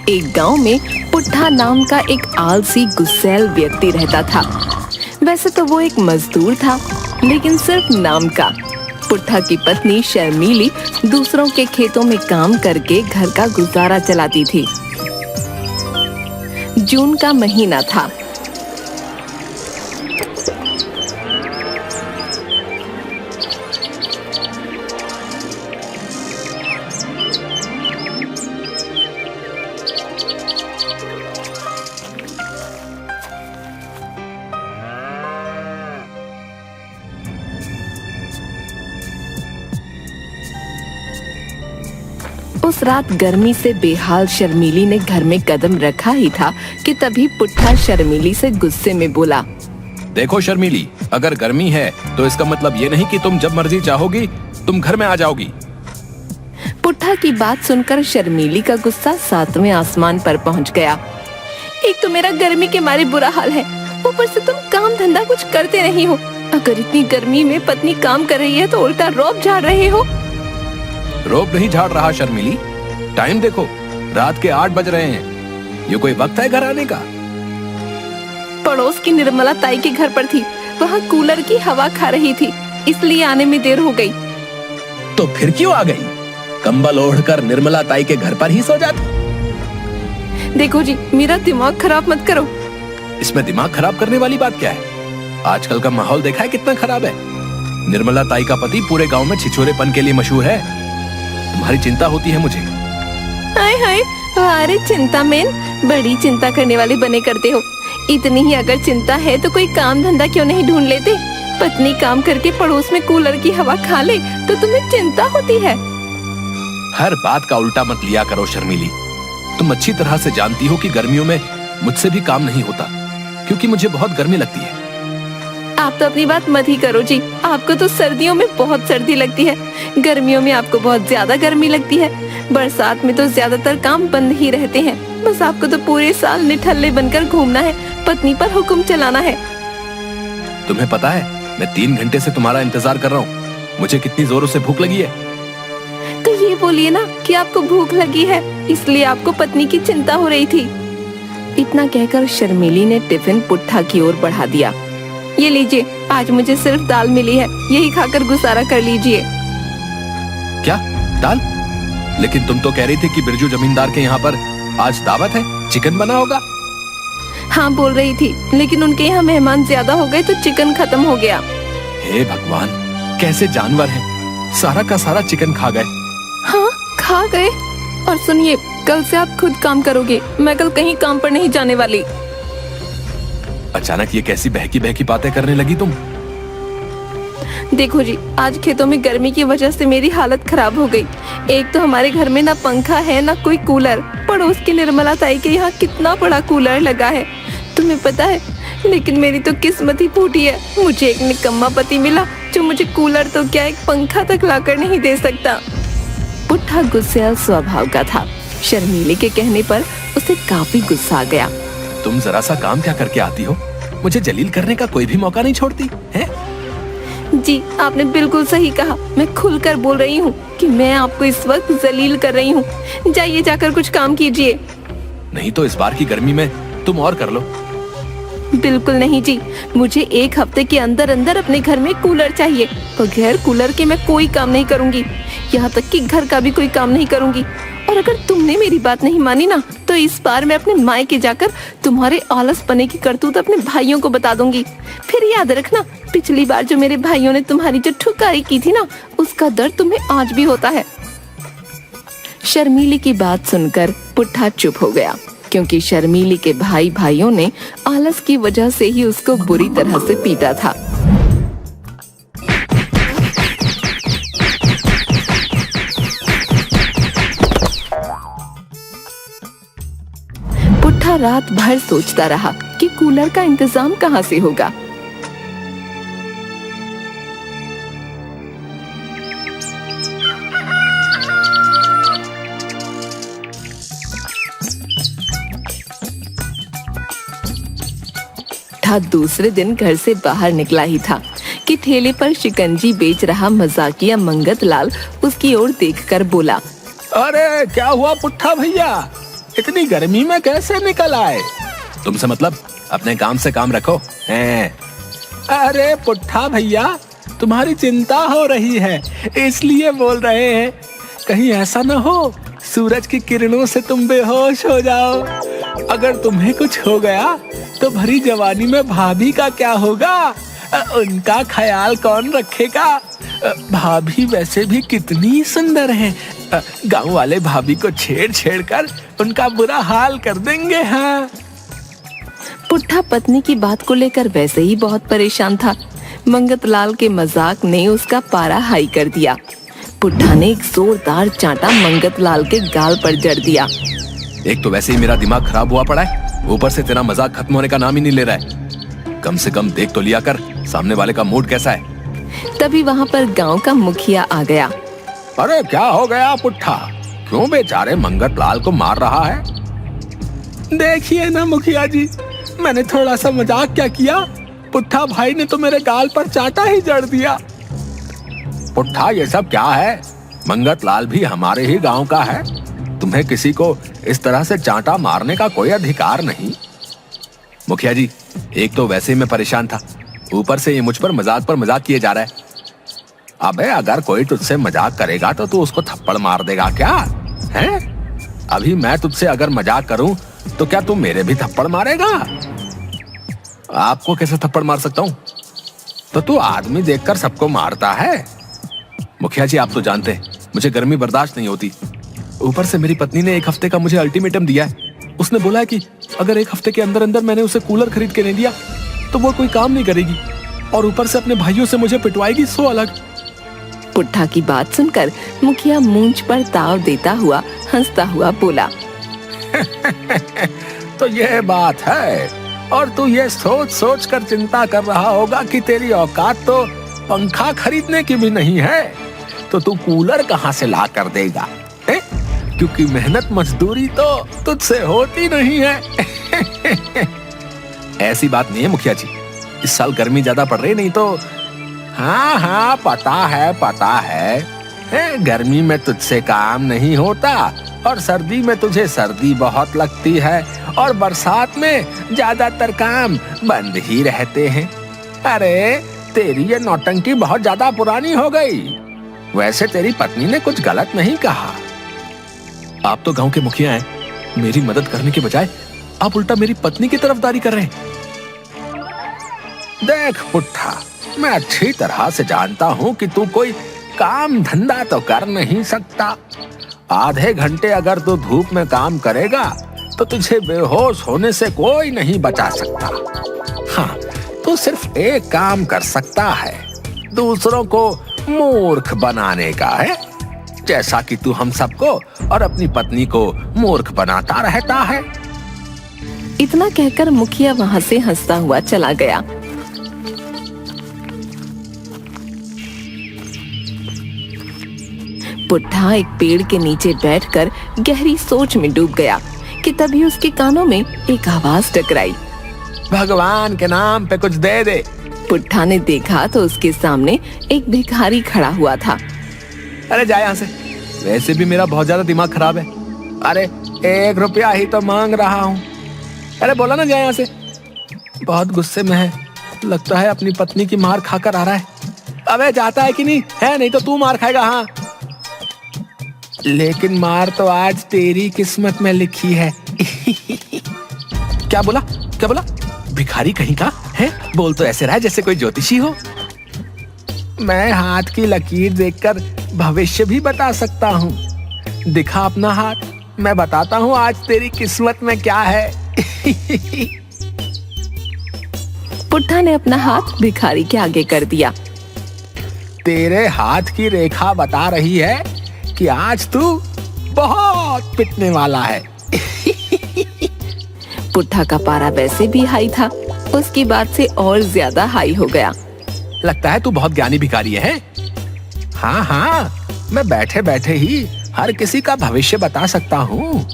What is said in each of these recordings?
एक गांव में पुट्ठा नाम का एक आलसी गुस्सैल व्यक्ति रहता था। वैसे तो वो एक मजदूर था, लेकिन सिर्फ नाम का। पुट्ठा की पत्नी शर्मीली दूसरों के खेतों में काम करके घर का गुजारा चलाती थी। जून का महीना था। उस रात गर्मी से बेहाल शर्मीली ने घर में कदम रखा ही था कि तभी पुट्ठा शर्मीली से गुस्से में बोला, देखो शर्मीली, अगर गर्मी है तो इसका मतलब ये नहीं कि तुम जब मर्जी चाहोगी तुम घर में आ जाओगी। पुट्ठा की बात सुनकर शर्मीली का गुस्सा 7वें आसमान पर पहुंच गया। एक तो मेरा गर्मी के मारे बुरा हाल है, ऊपर से तुम काम धंधा कुछ करते नहीं हो। अगर इतनी गर्मी में पत्नी काम कर रही है तो उल्टा रौब झाड़ रहे हो। रोब नहीं झाड़ रहा शर्मीली, टाइम देखो, रात के 8 बज रहे हैं। ये कोई वक्त है घर आने का? पड़ोस की निर्मला ताई के घर पर थी, वहाँ कूलर की हवा खा रही थी, इसलिए आने में देर हो गई। तो फिर क्यों आ गई? कंबल ओढ़कर निर्मला ताई के घर पर ही सो जाती। देखो जी, मेरा दिमाग खराब मत करो। इसमें दिमाग खराब करने वाली बात क्या है? आजकल का माहौल देखा है कितना खराब है। निर्मला ताई का पति पूरे गांव में छिछोरेपन के लिए मशहूर है। तुम्हारी चिंता होती है मुझे। हाय हाय, अरे चिंता मैन, बड़ी चिंता करने वाले बने करते हो। इतनी ही अगर चिंता है तो कोई काम धंधा क्यों नहीं ढूंढ लेते? पत्नी काम करके पड़ोस में कूलर की हवा खा ले तो तुम्हें चिंता होती है। हर बात का उल्टा मत लिया करो शर्मीली। तुम अच्छी तरह से जानती हो कि गर्मियों में मुझसे भी काम नहीं होता, क्योंकि मुझे बहुत गर्मी लगती है। आप तो अपनी बात मत ही करो जी, आपको तो सर्दियों में बहुत सर्दी लगती है, गर्मियों में आपको बहुत ज्यादा गर्मी लगती है, बरसात में तो ज्यादातर काम बंद ही रहते हैं। बस आपको तो पूरे साल निठल्ले बनकर घूमना है, पत्नी पर हुक्म चलाना है। तुम्हें पता है, मैं 3 घंटे से तुम्हारा इंतजार कर रहा हूँ। मुझे कितनी जोरों से भूख लगी है। तो ये बोलिए ना कि आपको भूख लगी है, इसलिए आपको पत्नी की चिंता हो रही थी। इतना कहकर शर्मीली ने टिफिन पुट्ठा की ओर बढ़ा दिया। ये लीजिए, आज मुझे सिर्फ दाल मिली है, यही खाकर गुजारा कर लीजिए। क्या दाल? लेकिन तुम तो कह रही थी कि बिरजू जमींदार के यहाँ पर आज दावत है, चिकन बना होगा। हाँ बोल रही थी, लेकिन उनके यहाँ मेहमान ज्यादा हो गए तो चिकन खत्म हो गया। हे भगवान, कैसे जानवर हैं, सारा का सारा चिकन खा गए। हाँ खा गए। और सुनिए, कल से आप खुद काम करोगे, मैं कल कहीं काम पर नहीं जाने वाली। अचानक ये कैसी बहकी बहकी बातें करने लगी तुम? देखो जी, आज खेतों में गर्मी की वजह से मेरी हालत खराब हो गई। एक तो हमारे घर में ना पंखा है ना कोई कूलर। पड़ोस की निर्मला ताई के यहाँ कितना बड़ा कूलर लगा है, तुम्हें पता है। लेकिन मेरी तो किस्मत ही फूटी है, मुझे एक निकम्मा पति मिला जो मुझे कूलर तो क्या एक पंखा तक लाकर नहीं दे सकता। पुट्ठा गुस्सैल स्वभाव का था। शर्मीली के कहने पर उसे काफी गुस्सा आ गया। तुम जरा सा काम क्या करके आती हो, मुझे जलील करने का कोई भी मौका नहीं छोड़ती है? जी, आपने बिल्कुल सही कहा। मैं खुलकर बोल रही हूँ कि मैं आपको इस वक्त जलील कर रही हूँ। जाइए, जाकर कुछ काम कीजिए। नहीं तो इस बार की गर्मी में तुम और कर लो। बिल्कुल नहीं जी, मुझे 1 हफ्ते के अंदर अंदर अपने घर में कूलर चाहिए। बगैर कूलर के मैं कोई काम नहीं करूँगी, यहाँ तक कि घर का भी कोई काम नहीं करूँगी। और अगर तुमने मेरी बात नहीं मानी ना, तो इस बार मैं अपने मायके जाकर तुम्हारे आलसपने की करतूत अपने भाइयों को बता दूंगी। फिर याद रखना, पिछली बार जो मेरे भाइयों ने तुम्हारी जो ठुकाई की थी ना, उसका दर्द तुम्हें आज भी होता है। शर्मीली की बात सुनकर पुट्ठा चुप हो गया, क्योंकि शर्मीली के भाइयों ने आलस की वजह से ही उसको बुरी तरह से पीटा था। पुट्ठा रात भर सोचता रहा कि कूलर का इंतजाम कहाँ से होगा। पुट्ठा दूसरे दिन घर से बाहर निकला ही था कि ठेले पर शिकंजी बेच रहा मजाकिया मंगत लाल उसकी ओर देखकर बोला, अरे क्या हुआ पुट्ठा भैया, इतनी गर्मी में कैसे निकल आए? तुमसे मतलब, अपने काम से काम रखो। हैं? अरे पुट्ठा भैया, तुम्हारी चिंता हो रही है इसलिए बोल रहे हैं। कहीं ऐसा ना हो सूरज की किरणों से तुम बेहोश हो जाओ। अगर तुम्हें कुछ हो गया तो भरी जवानी में भाभी का क्या होगा? उनका ख्याल कौन रखेगा? भाभी वैसे भी कितनी सुंदर हैं। गांव वाले भाभी को छेड़ छेड़ कर उनका बुरा हाल कर देंगे। हाँ। पुट्ठा पत्नी की बात को लेकर वैसे ही बहुत परेशान था। मंगतलाल के मजाक ने उसका पारा हाई कर दिया। पुट्ठा ने एक जोरदार चांटा मंगतलाल के गाल पर जड़ दिया। एक तो वैसे ही मेरा दिमाग खराब हुआ पड़ा है, ऊपर से तेरा मजाक खत्म होने का नाम ही नहीं ले रहा है। कम से कम देख तो लिया कर सामने वाले का मूड कैसा है। तभी वहाँ पर गांव का मुखिया आ गया। अरे क्या हो गया पुट्ठा, क्यों बेचारे मंगतलाल को मार रहा है? देखिए ना मुखिया जी, मैंने थोड़ा सा मजाक क्या किया, पुट्ठा भाई ने तो मेरे गाल पर चांटा ही जड़ दिया। पुट्ठा ये सब क्या है? मंगतलाल भी हमारे ही गांव का है। तुम्हें किसी को इस तरह से चांटा मारने का कोई अधिकार नहीं। मुखिया जी, एक तो वैसे ही मैं परेशान था, ऊपर से ये मुझ पर मजाक किए जा रहा है। अबे अगर कोई तुझसे मजाक करेगा तो तू उसको थप्पड़ मार देगा क्या? हैं? अभी मैं तुझसे अगर मजाक करूं तो क्या तू मेरे भी थप्पड़ मारेगा? आपको कैसे थप्पड़ मार सकता हूं? तो तू आदमी देखकर सबको मारता है। मुखिया जी, आप तो जानते हैं मुझे गर्मी बर्दाश्त नहीं होती। ऊपर से मेरी पत्नी ने 1 हफ्ते का मुझे अल्टीमेटम दिया है। उसने बोला है कि अगर 1 हफ्ते के अंदर अंदर मैंने उसे कूलर खरीद के नहीं दिया तो वो कोई काम नहीं करेगी, और ऊपर से अपने भाइयों से मुझे पिटवाएगी, सो अलग। पुट्ठा की बात सुनकर मुखिया मूंछ पर ताव देता हुआ हंसता हुआ बोला। तो ये बात है, और तू ये सोच सोच कर चिंता कर रहा होगा कि तेरी औकात तो पंखा खरीदने की भी नहीं है, तो तू कूलर कहाँ से ला कर देगा? क्योंकि मेहनत मजदूरी तो तुझसे होती नहीं है। ऐसी बात नहीं है मुखिया जी, इस साल गर्मी ज्यादा पड़ रही, नहीं तो। हाँ पता है, गर्मी में तुझसे काम नहीं होता, और सर्दी में तुझे सर्दी बहुत लगती है, और बरसात में ज्यादातर काम बंद ही रहते हैं। अरे तेरी ये नौटंकी बहुत ज्यादा पुरानी हो गई। वैसे तेरी पत्नी ने कुछ गलत नहीं कहा। आप तो गांव के मुखिया हैं, मेरी मदद करने के बजाय आप उल्टा मेरी पत्नी की तरफदारी कर रहे हैं। देख पुट्ठा, मैं अच्छी तरह से जानता हूँ कि तू कोई काम धंधा तो कर नहीं सकता। आधे घंटे अगर तू धूप में काम करेगा तो तुझे बेहोश होने से कोई नहीं बचा सकता। हाँ, तू सिर्फ एक काम कर सकता है, दूसरों को मूर्ख बनाने का है, जैसा कि तू हम सबको और अपनी पत्नी को मूर्ख बनाता रहता है। इतना कहकर मुखिया वहाँ से हंसता हुआ चला गया। पुट्ठा एक पेड़ के नीचे बैठकर गहरी सोच में डूब गया कि तभी उसके कानों में एक आवाज टकराई। भगवान के नाम पे कुछ दे दे। पुट्ठा ने देखा तो उसके सामने एक भिखारी खड़ा हुआ था। अरे जा यहाँ से, वैसे भी मेरा बहुत ज्यादा दिमाग खराब है। अरे 1 रुपया ही तो मांग रहा हूँ। अरे बोला ना, जा यहाँ से। बहुत गुस्से में है, लगता है अपनी पत्नी की मार खाकर आ रहा है। अबे जाता है कि नहीं है? नहीं तो तू मार खाएगा। हाँ, लेकिन मार तो आज तेरी किस्मत में लिखी है। क्या बोला? भिखारी कहीं का है? बोल तो ऐसे रहा है जैसे कोई ज्योतिषी हो। मैं हाथ की लकीर देखकर भविष्य भी बता सकता हूँ। दिखा अपना हाथ, मैं बताता हूँ आज तेरी किस्मत में क्या है। पुट्ठा ने अपना हाथ भिखारी के आगे कर दिया। तेरे हाथ की रेखा बता रही है कि आज तू बहुत पिटने वाला है। पुट्ठा का पारा वैसे भी हाई था, उसकी बात से और ज्यादा हाई हो गया। लगता है तू बहुत ज्ञानी भिखारी है। हाँ, मैं बैठे बैठे ही हर किसी का भविष्य बता सकता हूँ।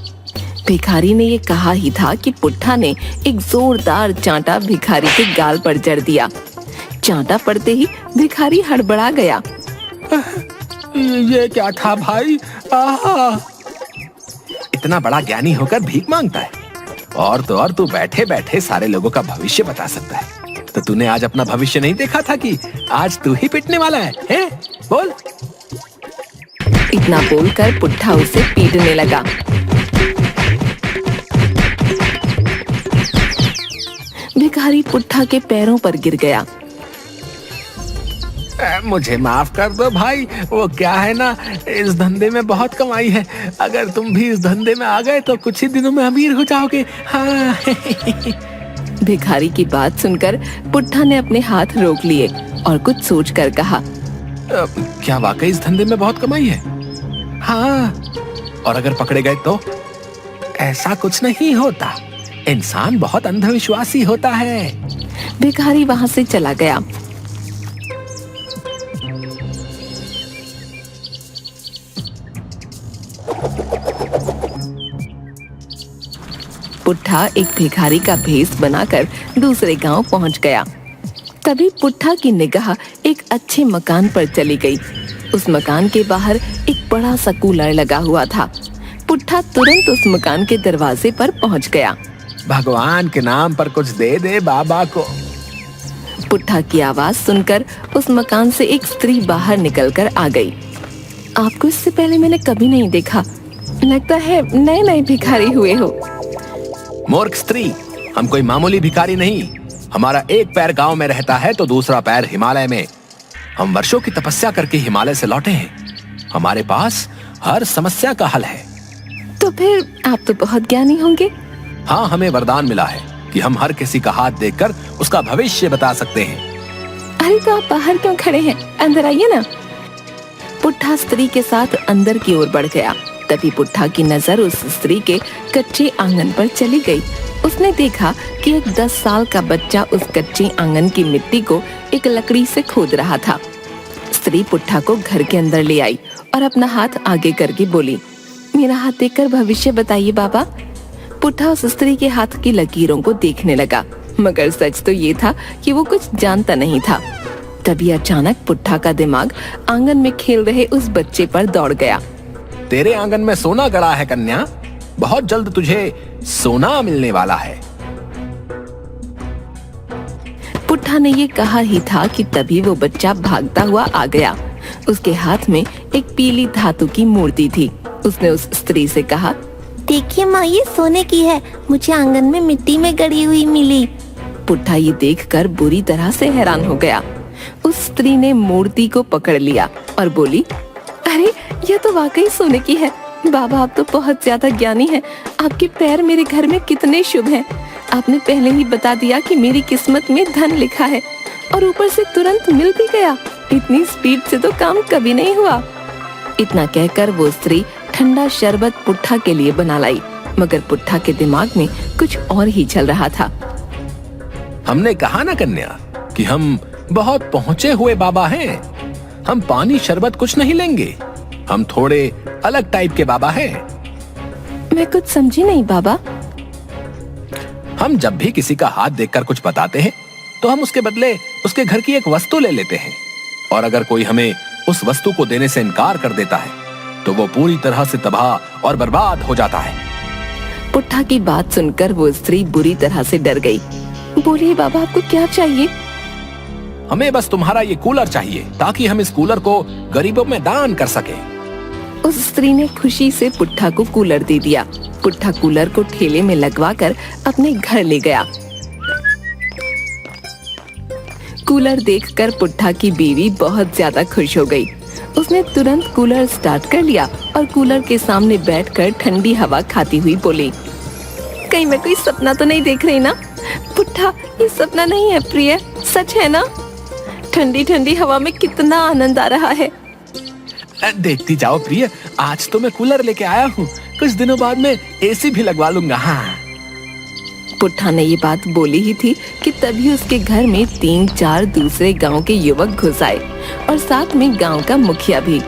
भिखारी ने ये कहा ही था कि पुट्ठा ने एक जोरदार चांटा भिखारी के गाल पर जड़ दिया। चांटा पड़ते ही भिखारी हड़बड़ा गया। ये क्या था भाई? इतना बड़ा ज्ञानी होकर भीख मांगता है। और तो और तू बैठे बैठे सारे लोगों का भविष्य बता सकता है। तो तूने आज अपना भविष्य नहीं देखा था कि आज तू ही पिटने वाला है, हैं? बोल। इतना बोलकर पुट्ठा उसे पीटने लगा। भिखारी पुट्ठा के पैरों पर गिर गया। मुझे माफ कर दो भाई, वो क्या है ना, इस धंधे में बहुत कमाई है। अगर तुम भी इस धंधे में आ गए तो कुछ ही दिनों में अमीर हो जाओगे। हाँ। भिखारी की बात सुनकर पुट्ठा ने अपने हाथ रोक लिए और कुछ सोचकर कहा, क्या वाकई इस धंधे में बहुत कमाई है? हाँ। और अगर पकड़े गए तो? ऐसा कुछ नहीं होता, इंसान बहुत अंधविश्वासी होता है। भिखारी वहां से चला गया। पुट्ठा एक भिखारी का भेष बनाकर दूसरे गांव पहुंच गया। तभी पुट्ठा की निगाह एक अच्छे मकान पर चली गई। उस मकान के बाहर एक बड़ा सा कूलर लगा हुआ था। पुट्ठा तुरंत उस मकान के दरवाजे पर पहुंच गया। भगवान के नाम पर कुछ दे दे बाबा को। पुट्ठा की आवाज सुनकर उस मकान से एक स्त्री बाहर निकलकर आ गई। आपको इससे पहले मैंने कभी नहीं देखा, लगता है नए नए भिखारी हुए हो। मूर्ख स्त्री, हम कोई मामूली भिखारी नहीं। हमारा एक पैर गांव में रहता है तो दूसरा पैर हिमालय में। हम वर्षों की तपस्या करके हिमालय से लौटे हैं। हमारे पास हर समस्या का हल है। तो फिर आप तो बहुत ज्ञानी होंगे। हाँ, हमें वरदान मिला है कि हम हर किसी का हाथ देखकर उसका भविष्य बता सकते हैं। अरे तो आप बाहर क्यों खड़े हैं, अंदर आइए ना। पुट्ठा स्त्री के साथ अंदर की ओर बढ़ गया। तभी पुट्ठा की नजर उस स्त्री के कच्चे आंगन पर चली गई। उसने देखा कि एक 10 साल का बच्चा उस कच्चे आंगन की मिट्टी को एक लकड़ी से खोद रहा था। स्त्री पुट्ठा को घर के अंदर ले आई और अपना हाथ आगे करके बोली, मेरा हाथ देखकर भविष्य बताइए बाबा। पुट्ठा उस स्त्री के हाथ की लकीरों को देखने लगा, मगर सच तो ये था कि वो कुछ जानता नहीं था। तभी अचानक पुट्ठा का दिमाग आंगन में खेल रहे उस बच्चे पर दौड़ गया। तेरे आंगन में सोना गड़ा है कन्या, बहुत जल्द तुझे सोना मिलने वाला है। पुट्ठा ने ये कहा ही था कि तभी वो बच्चा भागता हुआ आ गया। उसके हाथ में एक पीली धातु की मूर्ति थी। उसने उस स्त्री से कहा, देखिए माँ, ये सोने की है, मुझे आंगन में मिट्टी में गड़ी हुई मिली। पुट्ठा ये देखकर बुरी तरह से हैरान हो गया। उस स्त्री ने मूर्ति को पकड़ लिया और बोली, अरे यह तो वाकई सोने की है। बाबा, आप तो बहुत ज्यादा ज्ञानी हैं। आपके पैर मेरे घर में कितने शुभ हैं। आपने पहले ही बता दिया कि मेरी किस्मत में धन लिखा है और ऊपर से तुरंत मिल भी गया। इतनी स्पीड से तो काम कभी नहीं हुआ। इतना कहकर वो स्त्री ठंडा शरबत पुट्ठा के लिए बना लाई, मगर पुट्ठा के दिमाग में कुछ और ही चल रहा था। हमने कहा ना कन्या कि हम बहुत पहुंचे हुए बाबा हैं। हम पानी शरबत कुछ नहीं लेंगे, हम थोड़े अलग टाइप के बाबा हैं। मैं कुछ समझी नहीं बाबा। हम जब भी किसी का हाथ देखकर कुछ बताते हैं तो हम उसके बदले उसके घर की एक वस्तु ले लेते हैं, और अगर कोई हमें उस वस्तु को देने से इनकार कर देता है तो वो पूरी तरह से तबाह और बर्बाद हो जाता है। पुट्ठा की बात सुनकर वो स्त्री बुरी तरह से डर गई। बोलिए बाबा, आपको क्या चाहिए? हमें बस तुम्हारा ये कूलर चाहिए ताकि हम इस कूलर को गरीबों में दान कर सके। उस स्त्री ने खुशी से पुट्ठा को कूलर दे दिया। पुट्ठा कूलर को ठेले में लगवाकर अपने घर ले गया। कूलर देखकर पुट्ठा की बीवी बहुत ज्यादा खुश हो गई। उसने तुरंत कूलर स्टार्ट कर लिया और कूलर के सामने बैठकर ठंडी हवा खाती हुई बोली, कहीं मैं कोई सपना तो नहीं देख रही ना? पुट्ठा, ये सपना नहीं है प्रिय, सच है ना? ठंडी ठंडी हवा में कितना आनंद आ रहा है। देखती जाओ प्रिय, आज तो मैं कूलर लेके आया हूँ, कुछ दिनों बाद मैं एसी भी लगवा लूंगा। हाँ। पुट्ठा ने ये बात बोली ही थी कि तभी उसके घर में 3-4 दूसरे गांव के युवक घुस आए और साथ में गांव का मुखिया भी।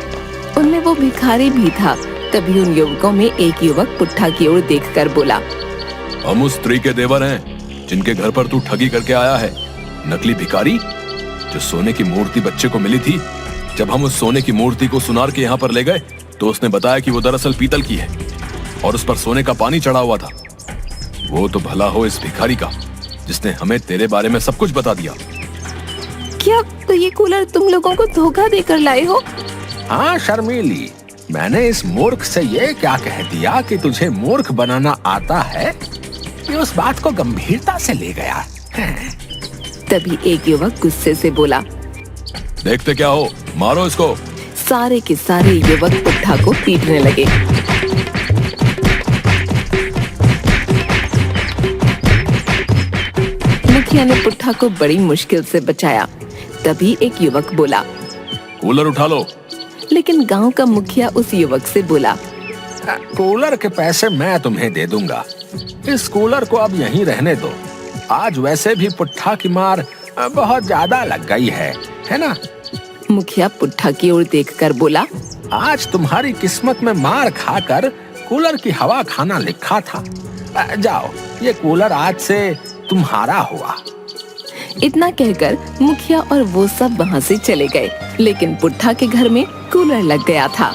उनमें वो भिखारी भी था। तभी उन युवकों में एक युवक पुट्ठा की ओर देखकर बोला, हम उस स्त्री के देवर हैं जिनके घर पर तू ठगी करके आया है। नकली भिखारी जो सोने की मूर्ति बच्चे को मिली थी। जब हम उस सोने की मूर्ति को सुनार के यहाँ पर ले गए तो उसने बताया कि वो दरअसल पीतल की है। और उस पर सोने का पानी चढ़ा हुआ था। वो तो भला हो इस भिखारी का जिसने हमें तेरे बारे में सब कुछ बता दिया। क्या तो ये कूलर तुम लोगों को धोखा देकर लाए हो? हाँ शर्मीली, मैंने इस मूर्ख से ये क्या कह दिया कि तुझे मूर्ख बनाना आता है, कि उस बात को गंभीरता से ले गया। तभी एक युवक गुस्से से बोला। देखते क्या हो, मारो इसको। सारे के सारे युवक पुट्ठा को पीटने लगे। मुखिया ने पुट्ठा को बड़ी मुश्किल से बचाया। तभी एक युवक बोला, कूलर उठा लो। लेकिन गांव का मुखिया उस युवक से बोला, कूलर के पैसे मैं तुम्हें दे दूंगा, इस कूलर को अब यहीं रहने दो। आज वैसे भी पुट्ठा की मार बहुत ज्यादा लग गई है ना? मुखिया पुट्ठा की ओर देखकर बोला, आज तुम्हारी किस्मत में मार खाकर कूलर की हवा खाना लिखा था। जाओ, ये कूलर आज से तुम्हारा हुआ। इतना कहकर मुखिया और वो सब वहाँ से चले गए। लेकिन पुट्ठा के घर में कूलर लग गया था।